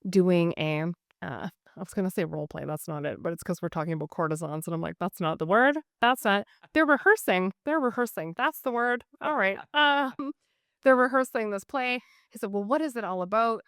doing I was gonna say role play, that's not it, but it's because 'cause we're talking about courtesans, and I'm like, "That's not the word. That's not." They're rehearsing. They're rehearsing. That's the word. All right. They're rehearsing this play. He said, "Well, what is it all about?"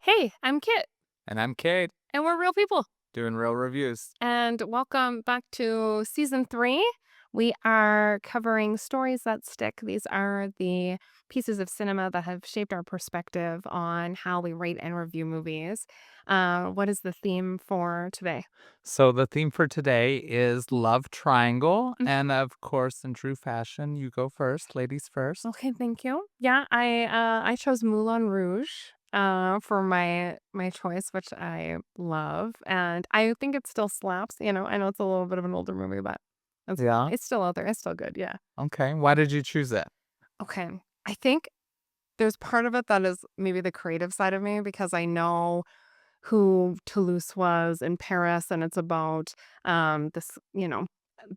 Hey, I'm Kit, And I'm Cade, and we're real people. doing real reviews. And welcome back to season 3. We are covering stories that stick. These are the pieces of cinema that have shaped our perspective on how we rate and review movies. What is the theme for today? So the theme for today is love triangle, Mm. and of course, in true fashion, you go first, ladies first. Okay, thank you. Yeah, I chose Moulin Rouge for my choice, which I love, and I think it still slaps. I know it's a little bit of an older movie, but Yeah. it's still out there. It's still good. Yeah. Okay. Why did you choose it? Okay. I think there's part of it that is maybe the creative side of me because I know who Toulouse was in Paris, and it's about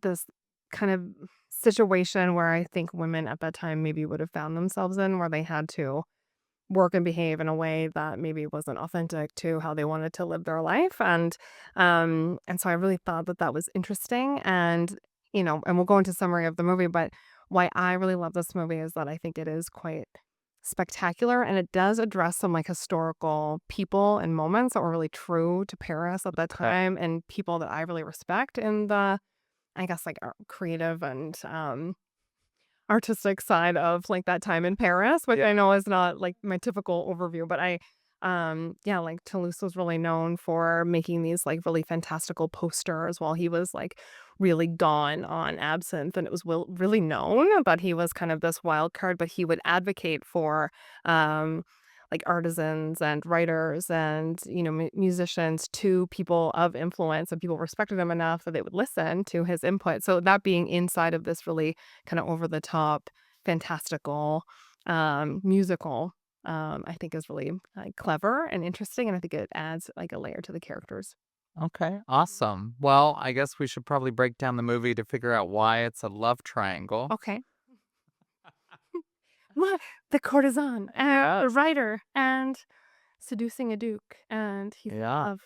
this kind of situation where I think women at that time maybe would have found themselves in, where they had to work and behave in a way that maybe wasn't authentic to how they wanted to live their life. And so I really thought that that was interesting. And we'll go into summary of the movie, but why I really love this movie is that I think it is quite spectacular, and it does address some like historical people and moments that were really true to Paris at that Okay. time, and people that I really respect in the, I guess, like creative and artistic side of, like, that time in Paris, which I know is not, like, my typical overview, but yeah, like, Toulouse was really known for making these, like, really fantastical posters while he was, like, really gone on absinthe, and it was really known that he was kind of this wild card, but he would advocate for, um like artisans and writers and musicians to people of influence, and people respected him enough that they would listen to his input. So that being inside of this really kind of over the top fantastical musical, I think is really clever and interesting, and I think it adds like a layer to the characters. Okay. Awesome. Well, I guess we should probably break down the movie to figure out why it's a love triangle. Okay. What? The courtesan, a Yes. writer, and seducing a duke, and he's in Yeah. love.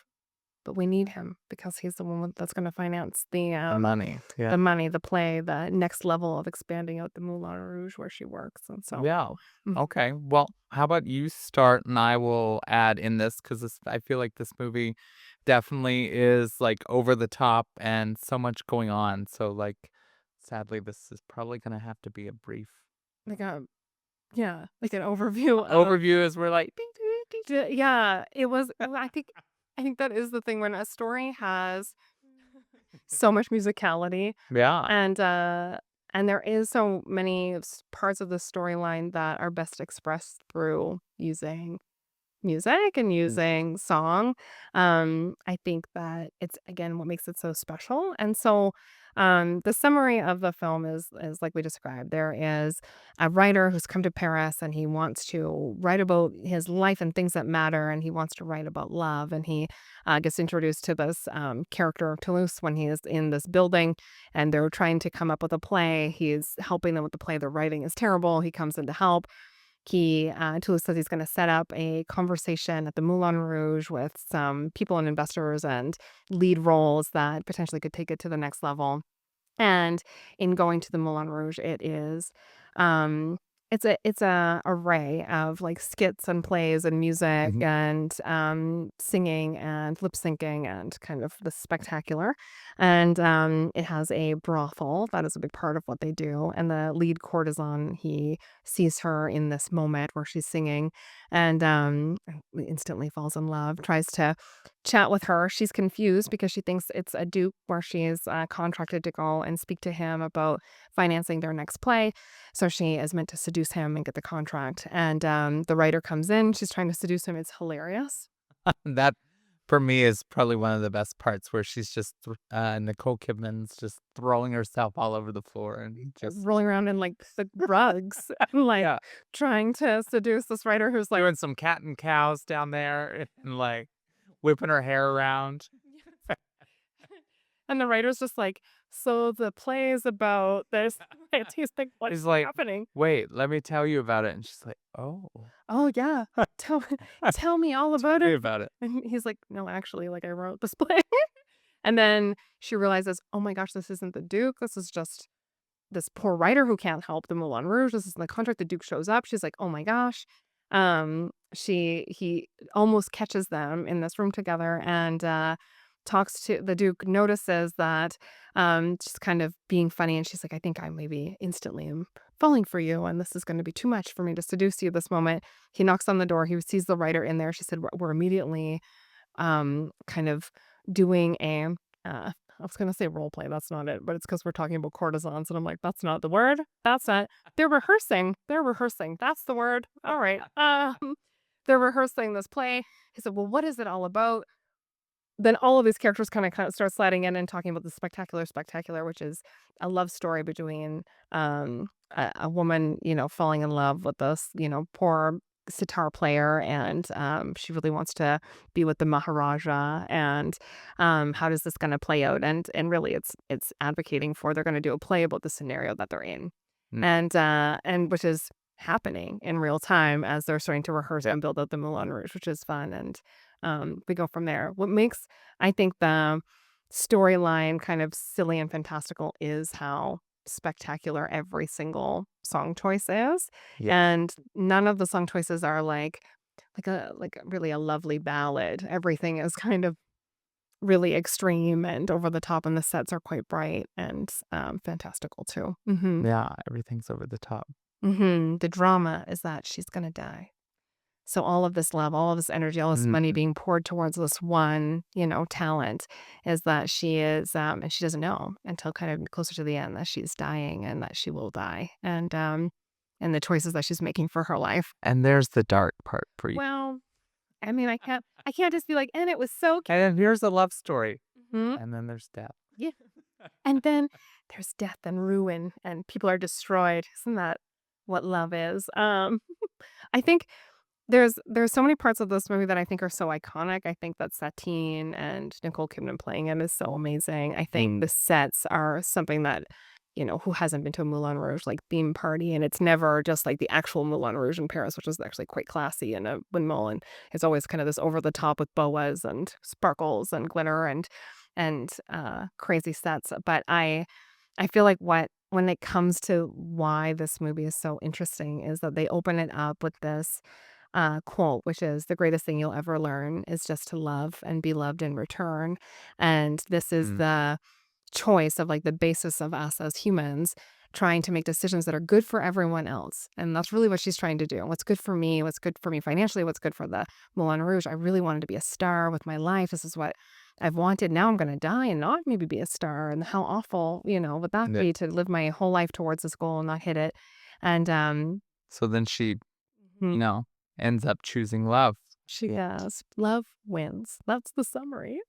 But we need him because he's the one that's gonna finance the, The money. Yeah. the money, the play, the next level of expanding out the Moulin Rouge where she works, and so Yeah. mhm. Okay. Well, how about you start and I will add in this because I feel like this movie definitely is like over the top and so much going on. So, like, sadly, this is probably going to have to be a brief Like a yeah, like an overview of overview as we're like, ding, ding, ding. yeah, it was I think that is the thing when a story has so much musicality Yeah. and, there is so many parts of the storyline that are best expressed through using music and Mm. using song. I think that it's again what makes it so special. And so the summary of the film is like we described. There is a writer who's come to Paris and he wants to write about his life and things that matter, and he wants to write about love. And he gets introduced to this character of Toulouse when he is in this building, and they're trying to come up with a play. He's helping them with the play. The writing is terrible. He comes in to help. Toulouse says he's going to set up a conversation at the Moulin Rouge with some people and investors and lead roles that potentially could take it to the next level. And in going to the Moulin Rouge, um, it's a array of like skits and plays and music Mhm. and singing and lip syncing and kind of the spectacular. And it has a brothel that is a big part of what they do. And the lead courtesan, he sees her in this moment where she's singing, and instantly falls in love. Tries to chat with her. She's confused because she thinks it's a duke where she is contracted to go and speak to him about financing their next play. So she is meant to seduce him and get the contract. And the writer comes in. She's trying to seduce him. It's hilarious. That for me, is probably one of the best parts where she's just Nicole Kidman's just throwing herself all over the floor and just Rolling around in, like, the rugs and, like, yeah, trying to seduce this writer who's like doing some cat and cows down there and, like, whipping her hair around. and the writer's just like, "So the play is about this." And he's like, "What's He's like, happening?" "Wait, let me tell you about it." And she's like, "Oh, "Oh, yeah. Tell tell me all tell about me it." about it." And he's like, "No, actually, like, I wrote this play." And then she realizes, "Oh my gosh, this isn't the Duke. This is just this poor writer who can't help the Moulin Rouge. This is the contract." The Duke shows up. She's like, "Oh my gosh." He almost catches them in this room together and talks to the Duke, notices that just kind of being funny. And she's like, "I think I maybe instantly am falling for you. And this is going to be too much for me to seduce you this moment." He knocks on the door. He sees the writer in there. She said, We're immediately kind of doing a I was gonna say role play, that's not it, but it's because 'cause we're talking about courtesans, and I'm like, "That's not the word. That's not." They're rehearsing. They're rehearsing. That's the word. All right. They're rehearsing this play. He said, "Well, what is it all about?" Then all of these characters kinda start sliding in and talking about the spectacular spectacular, which is a love story between, a woman, falling in love with this, poor sitar player, and, she really wants to be with the Maharaja, and, how does this gonna play out? And really it's advocating for they're gonna do a play about the scenario that they're in, Mm, and which is happening in real time as they're starting to rehearse yeah, and build out the Moulin Rouge, which is fun, and, we go from there. What makes I think the storyline kind of silly and fantastical is how spectacular every single song choice is, yeah, and none of the song choices are really a lovely ballad. Everything is kind of really extreme and over the top, and the sets are quite bright and, fantastical too. Mhm. yeah, everything's over the top. Mhm. The drama is that she's gonna die. So all of this love, all of this energy, all this money Mhm. being poured towards this one, talent is that she is, and she doesn't know until kind of closer to the end that she's dying and that she will die. And the choices that she's making for her life. And there's the dark part for you. Well, I mean, I can't just be like, and it was so And then here's a love story, cute. and then there's death. Yeah. And then there's death and ruin and people are destroyed. Isn't that what love is? I think there's so many parts of this movie that I think are so iconic. I think that Satine and Nicole Kidman playing it is so amazing. I think Mm, the sets are something that, who hasn't been to a Moulin Rouge, like, theme party, and it's never just like the actual Moulin Rouge in Paris, which is actually quite classy and a windmill, and it's always kind of this over the top with boas and sparkles and glitter and crazy sets. But I feel like when it comes to why this movie is so interesting is that they open it up with this quote, which is the greatest thing you'll ever learn is just to love and be loved in return. And this is mm, the choice of like the basis of us as humans trying to make decisions that are good for everyone else. And that's really what she's trying to do. What's good for me financially, what's good for the Moulin Rouge. I really wanted to be a star with my life. This is what I've wanted. Now I'm going to die and not maybe be a star. And how awful, would that yeah. be to live my whole life towards this goal and not hit it? And So then she, you Mhm. know, ends up choosing love. She Yeah. does. Love wins. That's the summary.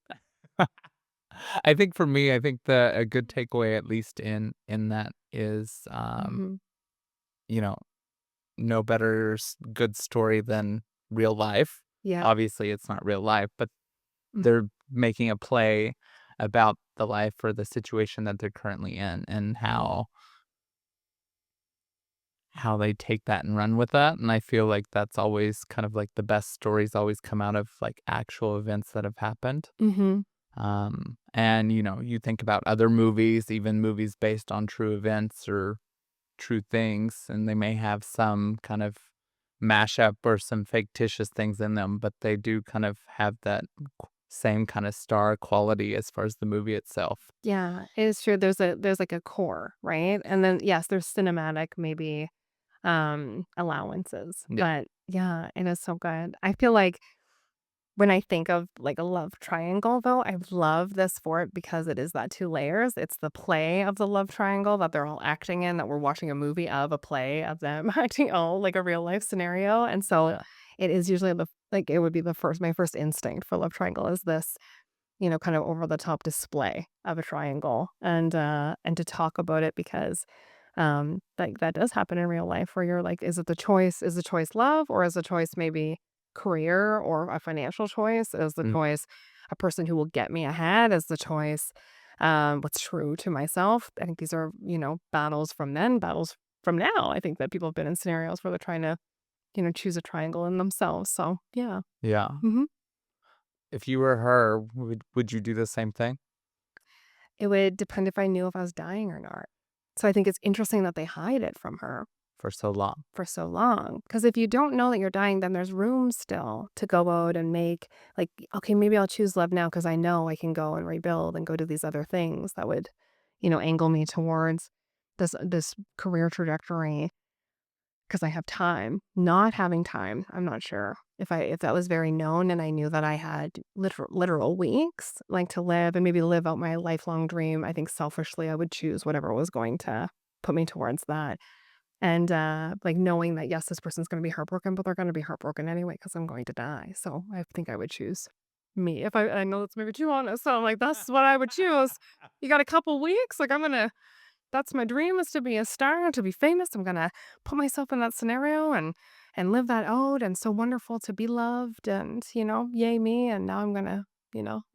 I think for me, I think the a good takeaway, at least in that, is, Mhm. you know, no better good story than real life. Yeah. Obviously, it's not real life, but Mm. they're making a play about the life or the situation that they're currently in, and how they take that and run with that. And I feel like that's always kind of like the best stories always come out of like actual events that have happened. Mhm. And you think about other movies, even movies based on true events or true things, and they may have some kind of mashup or some fictitious things in them, but they do kind of have that same kind of star quality as far as the movie itself. Yeah, it is true. There's like a core, right? And then yes, there's cinematic maybe allowances. Yeah. But yeah, it is so good. I feel like when I think of like a love triangle though, I love this for it because it is that two layers. It's the play of the love triangle that they're all acting in, that we're watching a movie of a play of them acting all like a real life scenario. And so Yeah. it is usually Like, it would be my first instinct for love triangle is this, kind of over the top display of a triangle and to talk about it because, like, that does happen in real life where you're like, is the choice love or is the choice maybe career or a financial choice? Is the Mm, choice a person who will get me ahead? Is the choice, what's true to myself? I think these are, battles from then, battles from now. I think that people have been in scenarios where they're trying to, choose a triangle in themselves. So, yeah. yeah. Mhm. If you were her, would you do the same thing? It would depend if I knew if I was dying or not. So I think it's interesting that they hide it from her For so long. for so long. Because if you don't know that you're dying, then there's room still to go out and make, like, okay, maybe I'll choose love now because I know I can go and rebuild and go do these other things that would, angle me towards this career trajectory because I have time. Not having time, I'm not sure. If that was very known and I knew that I had literal weeks, like, to live and maybe live out my lifelong dream, I think selfishly I would choose whatever was going to put me towards that. And, like, knowing that, yes, this person's gonna be heartbroken, but they're gonna be heartbroken anyway because 'cause I'm going to die. So I think I would choose me. If I know that's maybe too honest, so I'm like, "That's what I would choose. You got a couple weeks? Like, that's my dream is to be a star, to be famous. I'm gonna put myself in that scenario and live that out, and so wonderful to be loved and, yay me, and now I'm gonna,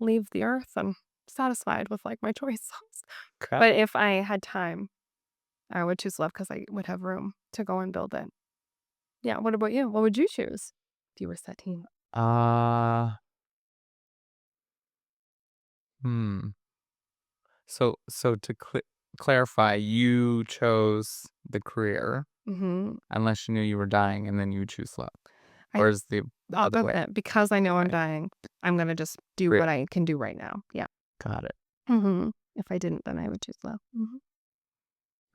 leave the earth and satisfied with, like, my choices." Yeah. But if I had time, I would choose love because I would have room to go and build it. Yeah, what about you? What would you choose if you were Satine? Uh, hmm. So to clarify, you chose the career Mhm. unless you knew you were dying, and then you choose love, I or is the other way? because I know I'm Okay, dying, I'm gonna just do career. what I can do right now. Yeah. Got it. Mhm. If I didn't, then I would choose love. Mhm.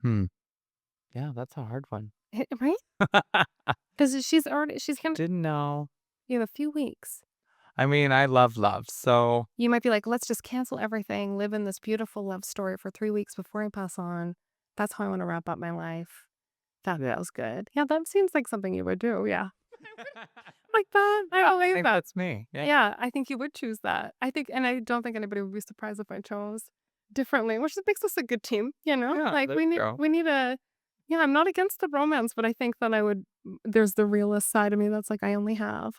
Hmm. Yeah, that's a hard one. Right? 'Cause she's gonna Didn't know. you have a few weeks. I mean, I love love, so You might be like, "Let's just cancel everything, live in this beautiful love story for 3 weeks before I pass on. That's how I wanna wrap up my life." That feels good. Yeah, that seems like something you would do, yeah. Like that. yeah, I I believe think that. that's me. Yeah. Yeah, I think you would choose that. And I don't think anybody would be surprised if I chose differently, which makes us a good team, you know? Yeah, Like, there you go. we need a yeah, I'm not against the romance, but I think that there's the realist side of me that's like, I only have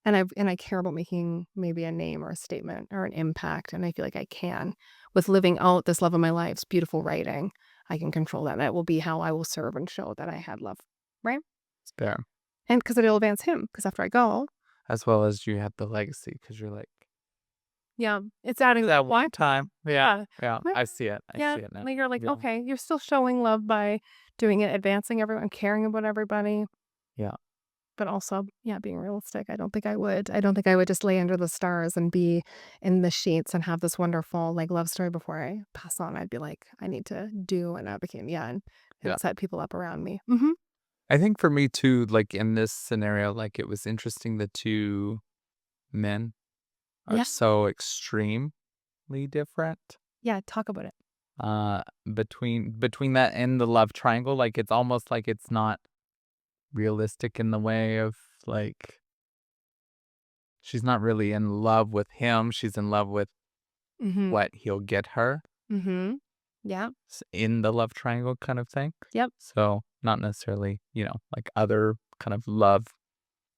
and I care about making maybe a name or a statement or an impact, and I feel like I can. With living out this love of my life's beautiful writing, I can control that. That will be how I will serve and show that I had love, right? It's fair. And because 'cause it'll advance him. Because after I go, As well as you have the legacy, because 'cause you're like, yeah, it's adding "That one what? time." Yeah, Yeah. yeah, Yeah, I see it, I yeah, see it now. like, you're like, Yeah, okay, you're still showing love by doing it, advancing everyone, caring about everybody, yeah, but also, yeah, being realistic. I don't think I would just lay under the stars and be in the sheets and have this wonderful, like, love story before I pass on. I'd be like, I need to do and advocate, yeah, yeah. and set people up around me. Mhm. I think for me too, like, in this scenario, like, it was interesting the 2 men are Yeah, so extremely different, yeah, talk about it. between that and the love triangle, like, it's almost like it's not realistic in the way of, like, she's not really in love with him, she's in love with Mhm, what he'll get her mhm. Yeah, in the love triangle kind of thing. yep. So, not necessarily, like, other kind of love.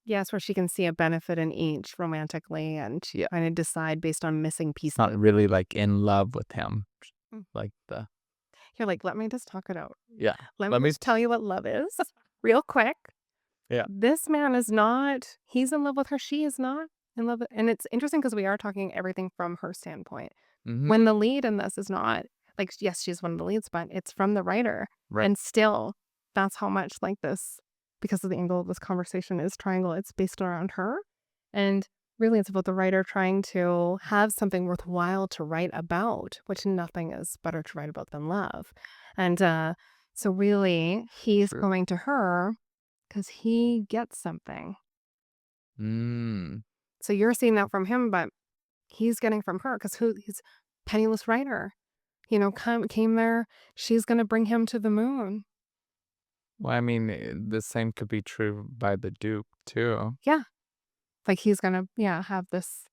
Yes, where she can see a benefit in each romantically and Yeah. kinda decide based on missing Not pieces. really, like, in love with him, Mm. like the You're like, "Let me just talk it out. yeah. Let Let me me just tell you what love is real quick. yeah. This man is not he's in love with her, she is not in love with," and it's interesting because we are talking everything from her standpoint. Mhm. When the lead in this is not like, yes, she's one of the leads, but it's from the writer, Right. and still, that's how much, like, this because of the angle of this conversation is triangle, it's based around her, and really it's about the writer trying to have something worthwhile to write about, which nothing is better to write about than love, and, so really, he's True. going to her 'cause he gets something. Mm. So you're seeing that from him, but he's getting from her because he's penniless writer, came there, she's gonna bring him to the moon. Well, I mean, the same could be true by the dupe too. Yeah, Like he's gonna, yeah, have this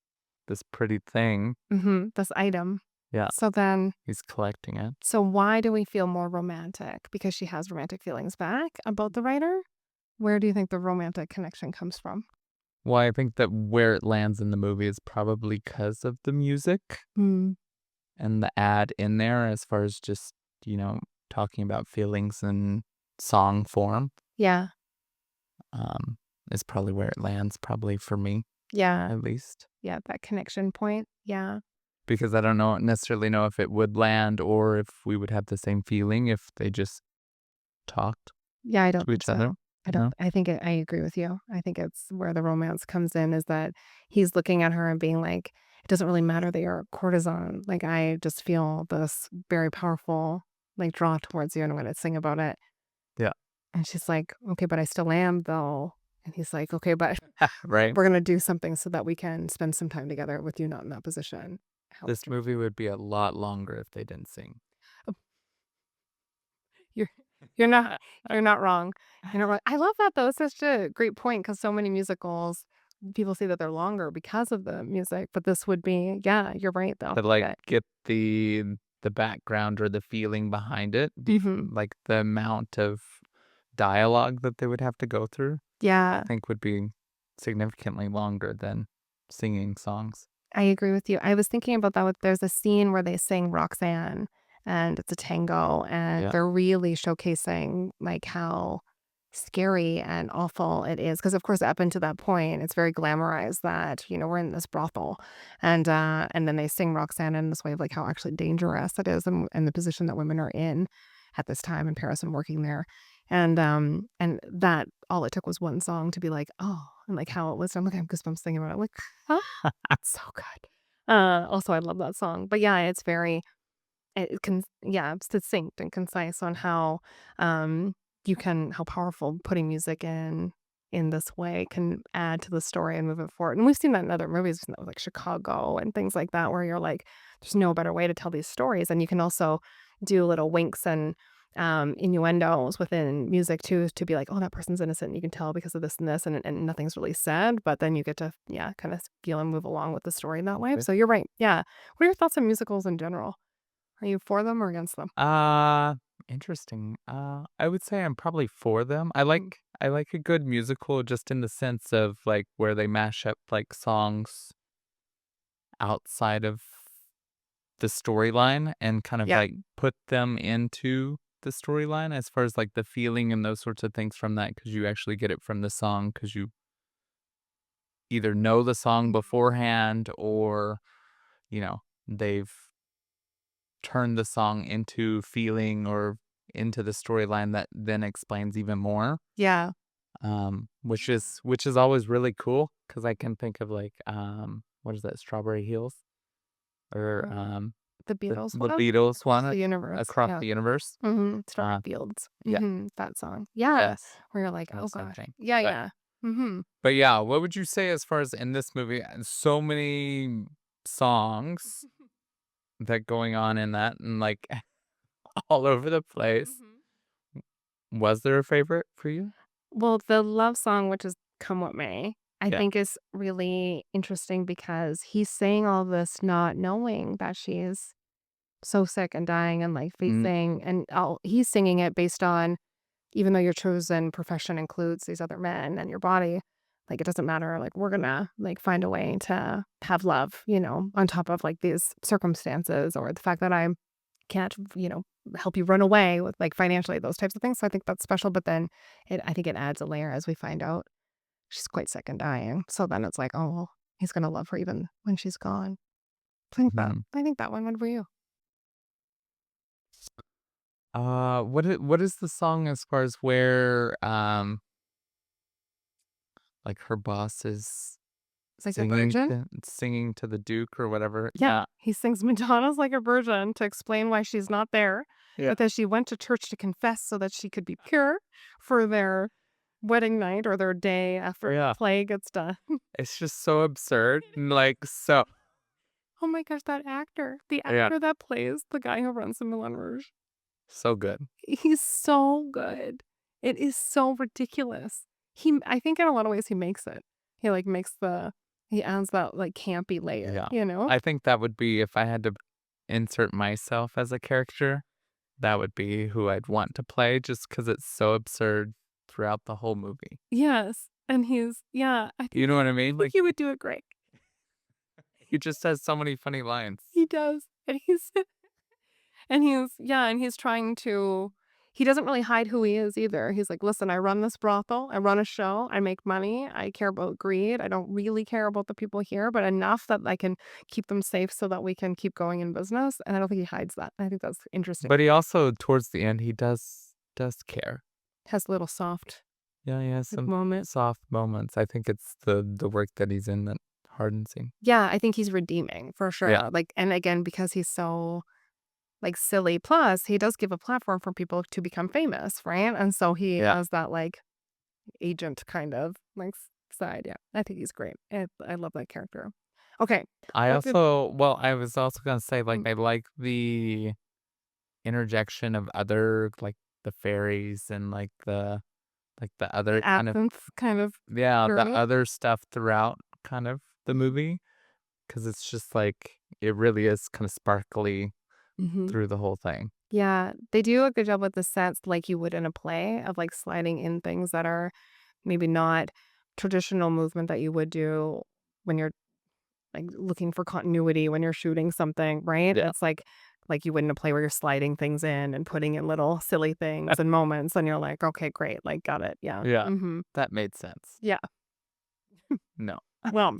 pretty thing. this item. Yeah, So then, he's collecting it. so why do we feel more romantic? Because she has romantic feelings back about the writer? Where do you think the romantic connection comes from? Well, I think that where it lands in the movie is probably because of the music Mm, and the ad in there as far as just, you know, talking about feelings in song form, yeah, um, is probably where it lands, probably for me, yeah, at least. yeah, that connection point. Yeah. Because I don't necessarily know if it would land or if we would have the same feeling if they just talked Yeah, I don't to think each other, so. I you don't know? I think I agree with you. I think it's where the romance comes in is that he's looking at her and being like, "It doesn't really matter that you're a courtesan. Like, I just feel this very powerful, like, draw towards you, and I'm gonna sing about it." Yeah. And she's like, "Okay, but I still am, though." And he's like, "Okay, but Right? we're gonna do something so that we can spend some time together with you not in that position." How This movie would be a lot longer if they didn't sing. You're you're not you're not wrong. You're not wrong. I love that though. It's such a great point because so many musicals, people say that they're longer because of the music, but this would be, yeah, you're right though. To, like, That get the background or the feeling behind it, mhm. like, the amount of dialogue that they would have to go through, I Yeah, think would be significantly longer than singing songs. I agree with you. I was thinking about that with there's a scene where they sing Roxanne and it's a tango and Yeah. they're really showcasing like how scary and awful it is because of course up until that point it's very glamorized that we're in this brothel and then they sing Roxanne in this way of like how actually dangerous it is and the position that women are in at this time in Paris and working there and that all it took was one song to be like, oh, and like how it was. I'm like, I have goosebumps thinking about it. Like, huh? It's so good. Also, I love that song. But yeah, it's very, it can, yeah, it's succinct and concise on how um, how powerful putting music in this way can add to the story and move it forward. And we've seen that in other movies, we've seen that with, like Chicago and things like that, where you're like, there's no better way to tell these stories. And you can also do little winks and innuendos within music too, to be like, oh, that person's innocent. And you can tell because of this and this, and nothing's really said, but then you get to, yeah, kind of feel and move along with the story in that way. Okay. So you're right. Yeah. What are your thoughts on musicals in general? Are you for them or against them? Uh, Interesting. I would say I'm probably for them. Mm. I like a good musical just in the sense of, like, where they mash up, like, songs outside of the storyline and kind of, Yeah. like, put them into the storyline as far as, like, the feeling and those sorts of things from that because you actually get it from the song because you either know the song beforehand or, you know, they've turned the song into feeling or into the storyline that then explains even more, Yeah. which is always really cool because I can think of, like, what is that, Strawberry Hills? Or, Uh, the the Beatles the one? Beatles Across one, the Universe. Across Yeah. the Universe. Strawberry Uh, Fields. yeah, That song. Yeah. yes, Where you're like, that "Oh same gosh." thing. Yeah, But yeah. Mhm. yeah, what would you say as far as in this movie, so many songs that going on in that and, like, all over the place. Mhm. Was there a favorite for you? Well, the love song, which is "Come What May," I Yeah. think is really interesting because he's saying all this not knowing that she's so sick and dying and, like, Mm, facing and all he's singing it based on even though your chosen profession includes these other men and your body, like, it doesn't matter, like, we're gonna, like, find a way to have love, on top of, like, these circumstances or the fact that I can't, help you run away with, like, financially, those types of things, so I think that's special, but then I think it adds a layer as we find out she's quite sick and dying, so then it's like, "Oh, well, he's gonna love her even when she's gone." mhm. I think that one would be you. What is the song as far as where, like, her boss is Like a virgin? singing to the Duke or whatever? Yeah, Yeah. he sings Madonna's like a virgin to explain why she's not there, Yeah. but that she went to church to confess so that she could be pure for their wedding night or their day after the Yeah. play gets done. It's just so absurd and, like, so Oh my gosh, that actor, the yeah, actor that plays the guy who runs the Moulin Rouge, so good. he's so good. It is so ridiculous. I think in a lot of ways he makes it. He, like, he adds that, like, campy layer, Yeah. you know? I think that would be if I had to insert myself as a character, that would be who I'd want to play just because it's so absurd throughout the whole movie. Yes, and he's yeah, You know what I I mean? think Like, he would do it great. he just has so many funny lines. He does, and he's trying to he doesn't really hide who he is either. He's like, "Listen, I run this brothel, I run a show, I make money, I care about greed, I don't really care about the people here, but enough that I can keep them safe so that we can keep going in business," and I don't think he hides that. I think that's interesting. But he also, towards the end, he does care. Has a little soft, Yeah, he has like, some moment. soft moments. I think it's the work that he's in that hardens him. Yeah, I think he's redeeming for Yeah, sure, like and again, because he's so, like, silly, plus he does give a platform for people to become famous, right? And so he yeah. has that, like, agent kind of, like, side, yeah. I think he's great. I love that character. Okay. I What did also well, I was also gonna say, like, mm, I like the interjection of other, like, the fairies and, like, the other kind of absinthe kind of yeah, the journey? other stuff throughout kind of the movie, because it's just, like, it really is kinda sparkly Mhm. through the whole thing. Yeah, they do a good job with the sets like you would in a play of, like, sliding in things that are maybe not traditional movement that you would do when you're like, looking for continuity when you're shooting something, right? Yeah. It's like you would in a play where you're sliding things in and putting in little silly things and moments, and you're like, "Okay, great, like, got it, yeah." Yeah, Mhm. that made sense. Yeah. No. Well,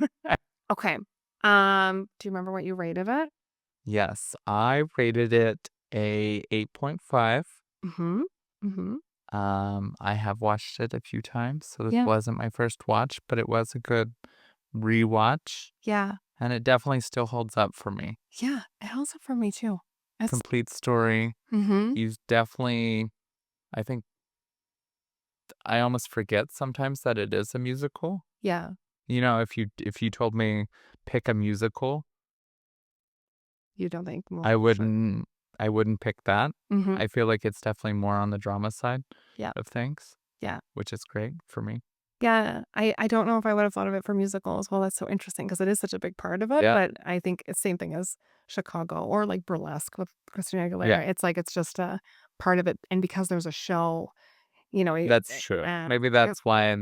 okay. Do you remember what you rated it? Yes, I rated it a 8.5. Mhm. Mhm. I have watched it a few times, so this Yeah. wasn't my first watch, but it was a good rewatch, Yeah. and it definitely still holds up for me. Yeah, it also for me too. It's Complete story. Mhm. He's definitely I think I almost forget sometimes that it is a musical. Yeah. You know, if you told me pick a musical, You don't think Moulin I Rouge? wouldn't I wouldn't pick that. Mhm. I feel like it's definitely more on the drama side Yeah. of things, Yeah. which is great for me. Yeah, I don't know if I would have thought of it for musical as well, that's so interesting because it is such a big part of it, Yeah, but I think it's same thing as Chicago or, like, Burlesque with Christina yeah, Aguilera, it's like it's just a part of it, and because there's a show, that's true. Maybe it that's why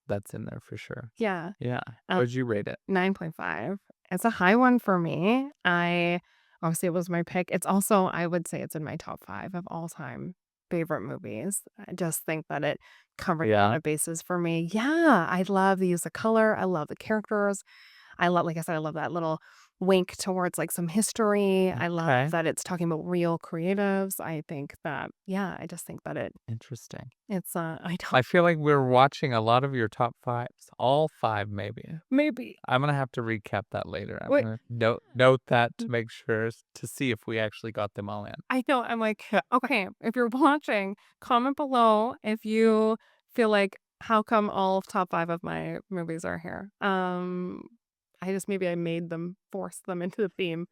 that's in there for sure. yeah, Yeah. uh, What'd you rate it? 9.5. It's a high one for me, obviously, it was my pick, it's also I would say it's in my top 5 of all-time favorite movies, I just think that it covered a lot Yeah. of bases for me. Yeah, I love the use of color, I love the characters, I love like I said, I love that little wink towards, like, some history. I love Okay. that it's talking about real creatives. I think that yeah, I just think that Interesting. I don't I feel like we're watching a lot of your top 5s, all 5 maybe. maybe. I'm gonna have to recap that later. I'm Wait, gonna note that to make sure to see if we actually got them all in. I know, I'm like, okay, if you're watching, comment below if you feel like, how come all of top 5 of my movies are here? I just maybe I made them, forced them into the theme.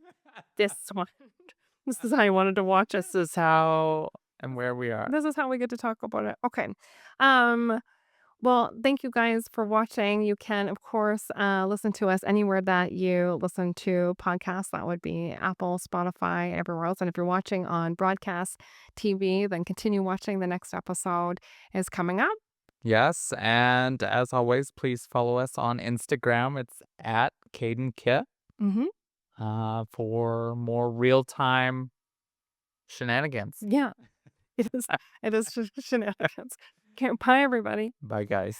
This one. This is how I wanted to watch it. This is how and where we are. This is how we get to talk about it. Okay. Um, well, thank you guys for watching. You can, of course, listen to us anywhere that you listen to podcasts. That would be Apple, Spotify, everywhere else. And if you're watching on broadcast TV, then continue watching. The next episode is coming up. Yes, and as always, please follow us on Instagram. It's at Cade Kit Hmm. for more real time shenanigans. Yeah, it is. It is just shenanigans. Okay, bye, everybody. Bye, guys.